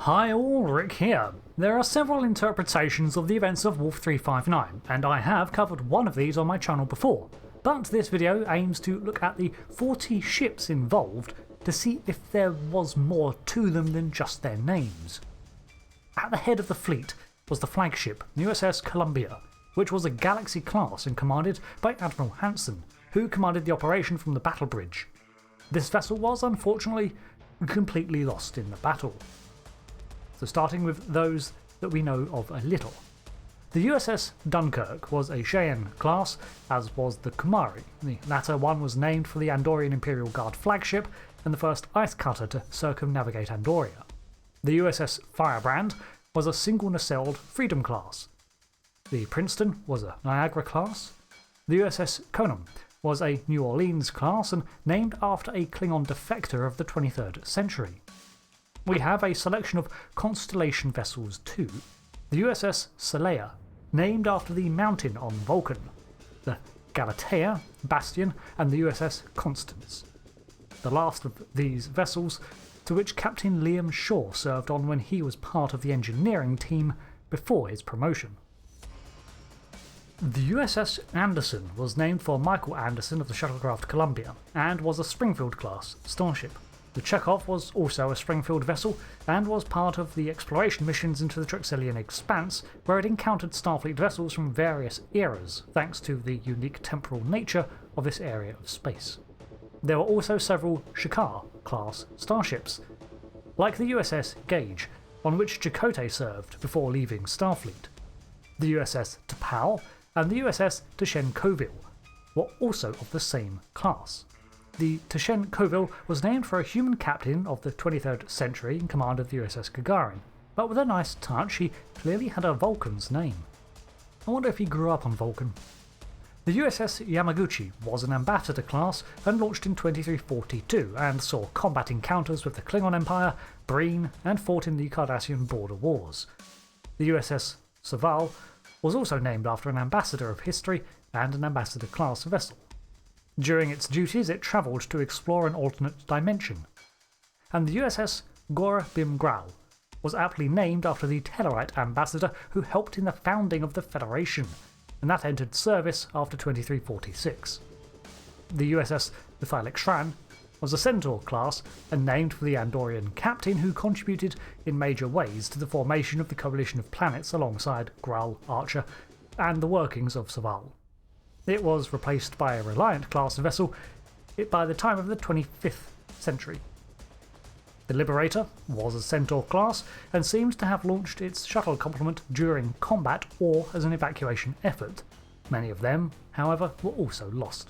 Hi all, Rick here. There are several interpretations of the events of Wolf 359, and I have covered one of these on my channel before, but this video aims to look at the 40 ships involved to see if there was more to them than just their names. At the head of the fleet was the flagship USS Columbia, which was a Galaxy class and commanded by Admiral Hanson, who commanded the operation from the battle bridge. This vessel was unfortunately completely lost in the battle. So starting with those that we know of a little. The USS Dunkirk was a Cheyenne class, as was the Kumari. The latter one was named for the Andorian Imperial Guard flagship and the first ice cutter to circumnavigate Andoria. The USS Firebrand was a single-nacelled Freedom class. The Princeton was a Niagara class. The USS Conum was a New Orleans class and named after a Klingon defector of the 23rd century. We have a selection of Constellation vessels too. The USS Saleya, named after the mountain on Vulcan, the Galatea, Bastion, and the USS Constance. The last of these vessels, to which Captain Liam Shaw served on when he was part of the engineering team before his promotion. The USS Anderson was named for Michael Anderson of the shuttlecraft Columbia, and was a Springfield-class starship. The Chekhov was also a Springfield vessel, and was part of the exploration missions into the Trexelian Expanse, where it encountered Starfleet vessels from various eras, thanks to the unique temporal nature of this area of space. There were also several Shikar-class starships, like the USS Gage, on which Chakotay served before leaving Starfleet. The USS T'Pau and the USS Tashen-Coville were also of the same class. The Tashen-Coville was named for a human captain of the 23rd century in command of the USS Gagarin, but with a nice touch he clearly had a Vulcan's name. I wonder if he grew up on Vulcan. The USS Yamaguchi was an ambassador class and launched in 2342 and saw combat encounters with the Klingon Empire, Breen, and fought in the Cardassian border wars. The USS Saval was also named after an ambassador of history and an ambassador class vessel. During its duties it travelled to explore an alternate dimension. And the USS Gora Bim Grau was aptly named after the Tellarite ambassador who helped in the founding of the Federation, and that entered service after 2346. The USS Mithailik Shran was a Centaur class and named for the Andorian captain who contributed in major ways to the formation of the coalition of planets alongside Graal, Archer, and the workings of Saval. It was replaced by a Reliant-class vessel by the time of the 25th century. The Liberator was a Centaur class and seems to have launched its shuttle complement during combat or as an evacuation effort. Many of them, however, were also lost.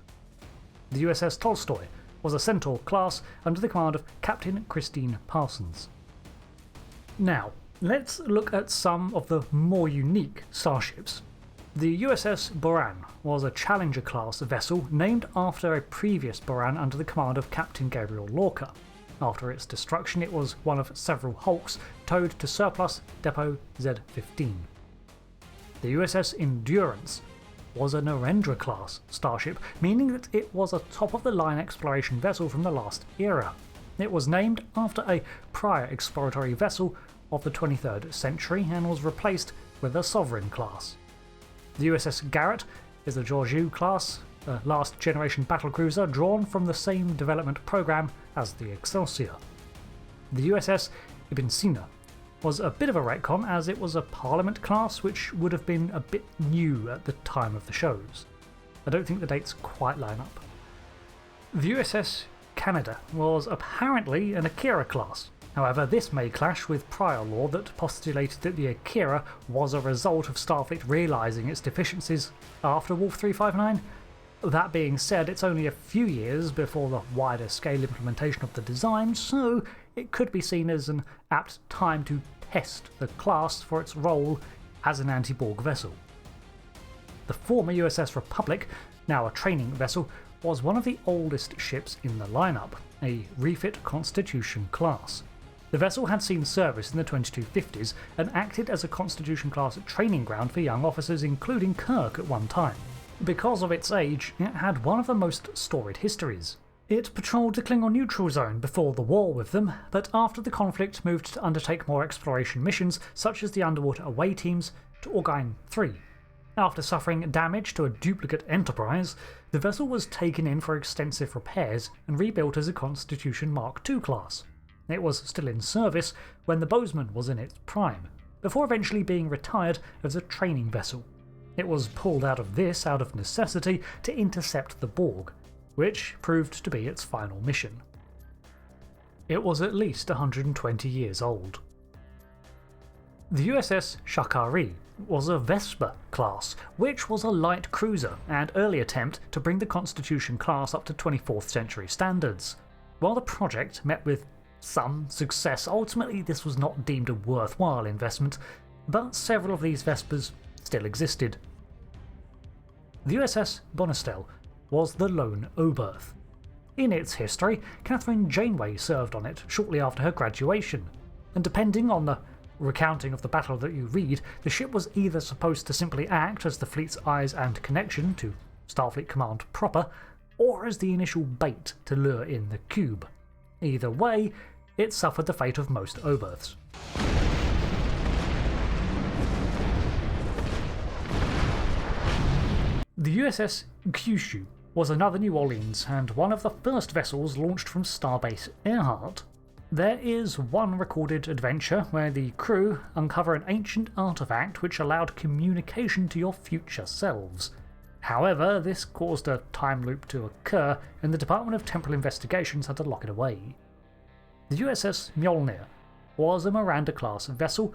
The USS Tolstoy was a Centaur class under the command of Captain Christine Parsons. Now, let's look at some of the more unique starships. The USS Boran was a Challenger-class vessel named after a previous Boran under the command of Captain Gabriel Lorca. After its destruction it was one of several hulks towed to surplus Depot Z-15. The USS Endurance was a Narendra-class starship, meaning that it was a top-of-the-line exploration vessel from the last era. It was named after a prior exploratory vessel of the 23rd century and was replaced with a Sovereign class. The USS Garrett is a Georgiou class, a last-generation battlecruiser drawn from the same development program as the Excelsior. The USS Ibn Sina was a bit of a retcon as it was a Parliament class which would have been a bit new at the time of the shows. I don't think the dates quite line up. The USS Canada was apparently an Akira class. However, this may clash with prior law that postulated that the Akira was a result of Starfleet realising its deficiencies after Wolf 359. That being said, it's only a few years before the wider scale implementation of the design, so it could be seen as an apt time to test the class for its role as an anti-Borg vessel. The former USS Republic, now a training vessel, was one of the oldest ships in the lineup, a refit Constitution class. The vessel had seen service in the 2250s and acted as a Constitution-class training ground for young officers, including Kirk at one time. Because of its age, it had one of the most storied histories. It patrolled the Klingon neutral zone before the war with them, but after the conflict moved to undertake more exploration missions such as the underwater away teams to Ingame 3. After suffering damage to a duplicate Enterprise, the vessel was taken in for extensive repairs and rebuilt as a Constitution Mark II class. It was still in service when the Bozeman was in its prime, before eventually being retired as a training vessel. It was pulled out of this out of necessity to intercept the Borg, which proved to be its final mission. It was at least 120 years old. The USS Shakari was a Vesper class, which was a light cruiser and early attempt to bring the Constitution class up to 24th century standards. While the project met with some success, ultimately this was not deemed a worthwhile investment, but several of these Vespers still existed. The USS Bonestell was the lone Oberth. In its history, Catherine Janeway served on it shortly after her graduation, and depending on the recounting of the battle that you read, the ship was either supposed to simply act as the fleet's eyes and connection to Starfleet Command proper, or as the initial bait to lure in the Cube. Either way, it suffered the fate of most Oberths. The USS Kyushu was another New Orleans and one of the first vessels launched from Starbase Earhart. There is one recorded adventure where the crew uncover an ancient artifact which allowed communication to your future selves. However, this caused a time loop to occur and the Department of Temporal Investigations had to lock it away. The USS Mjolnir was a Miranda-class vessel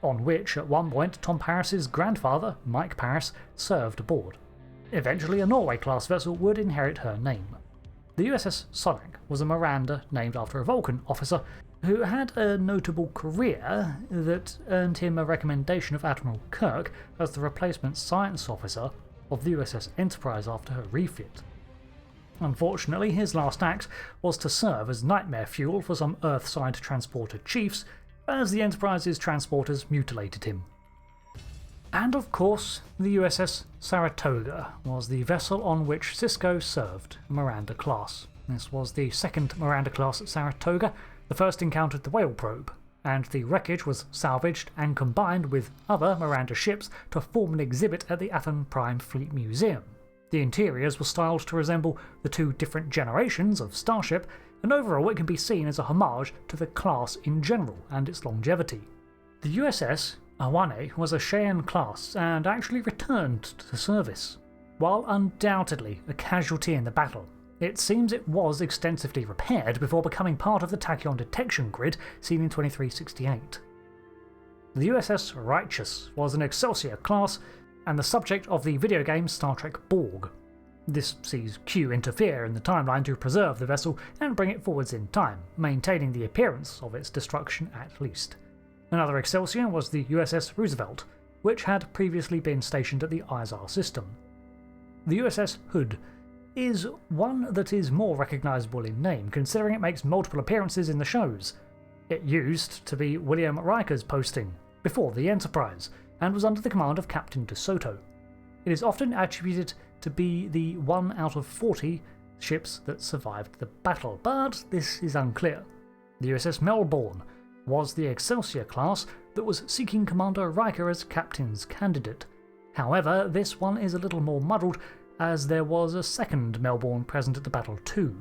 on which at one point Tom Paris's grandfather, Mike Paris, served aboard. Eventually a Norway-class vessel would inherit her name. The USS Sonak was a Miranda named after a Vulcan officer who had a notable career that earned him a recommendation of Admiral Kirk as the replacement science officer of the USS Enterprise after her refit. Unfortunately, his last act was to serve as nightmare fuel for some Earthside transporter chiefs as the Enterprise's transporters mutilated him. And of course, the USS Saratoga was the vessel on which Sisko served, Miranda class. This was the second Miranda class Saratoga, the first encountered the whale probe, and the wreckage was salvaged and combined with other Miranda ships to form an exhibit at the Athen Prime Fleet Museum. The interiors were styled to resemble the two different generations of Starship, and overall it can be seen as a homage to the class in general and its longevity. The USS Awane was a Cheyenne class and actually returned to service. While undoubtedly a casualty in the battle, it seems it was extensively repaired before becoming part of the tachyon detection grid seen in 2368. The USS Righteous was an Excelsior class and the subject of the video game Star Trek Borg. This sees Q interfere in the timeline to preserve the vessel and bring it forwards in time, maintaining the appearance of its destruction at least. Another Excelsior was the USS Roosevelt, which had previously been stationed at the ISAR system. The USS Hood is one that is more recognisable in name, considering it makes multiple appearances in the shows. It used to be William Riker's posting, before the Enterprise, and was under the command of Captain DeSoto. It is often attributed to be the one out of 40 ships that survived the battle, but this is unclear. The USS Melbourne was the Excelsior class that was seeking Commander Riker as captain's candidate. However, this one is a little more muddled as there was a second Melbourne present at the battle too.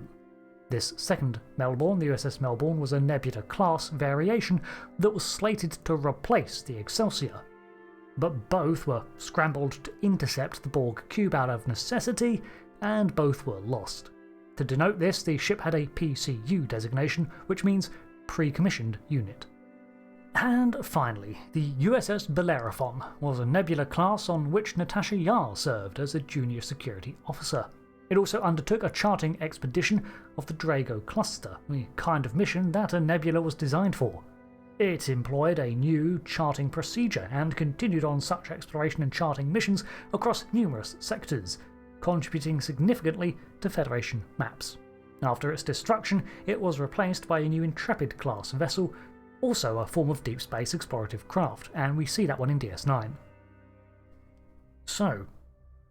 This second Melbourne, the USS Melbourne, was a Nebula class variation that was slated to replace the Excelsior. But both were scrambled to intercept the Borg cube out of necessity, and both were lost. To denote this, the ship had a PCU designation, which means pre-commissioned unit. And finally, the USS Bellerophon was a Nebula class on which Natasha Yar served as a junior security officer. It also undertook a charting expedition of the Drago cluster, the kind of mission that a Nebula was designed for. It employed a new charting procedure and continued on such exploration and charting missions across numerous sectors, contributing significantly to Federation maps. After its destruction, it was replaced by a new Intrepid-class vessel, also a form of deep space explorative craft, and we see that one in DS9. So,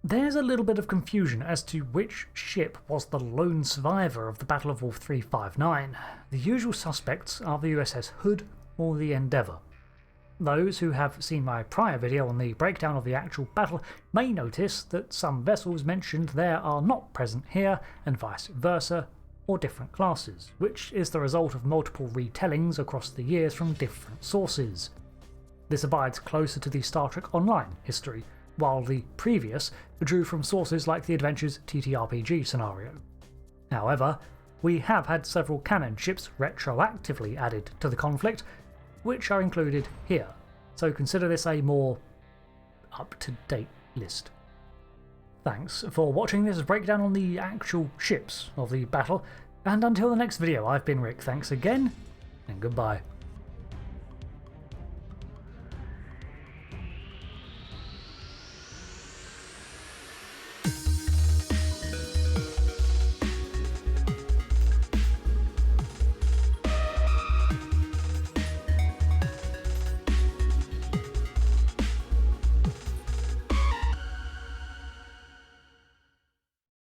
There's a little bit of confusion as to which ship was the lone survivor of the Battle of Wolf 359. The usual suspects are the USS Hood or the Endeavour. Those who have seen my prior video on the breakdown of the actual battle may notice that some vessels mentioned there are not present here, and vice versa, or different classes, which is the result of multiple retellings across the years from different sources. This abides closer to the Star Trek Online history, while the previous drew from sources like the Adventures TTRPG scenario. However, we have had several canon ships retroactively added to the conflict, which are included here, so consider this a more up-to-date list. Thanks for watching this breakdown on the actual ships of the battle, and until the next video, I've been Rick, thanks again, and goodbye.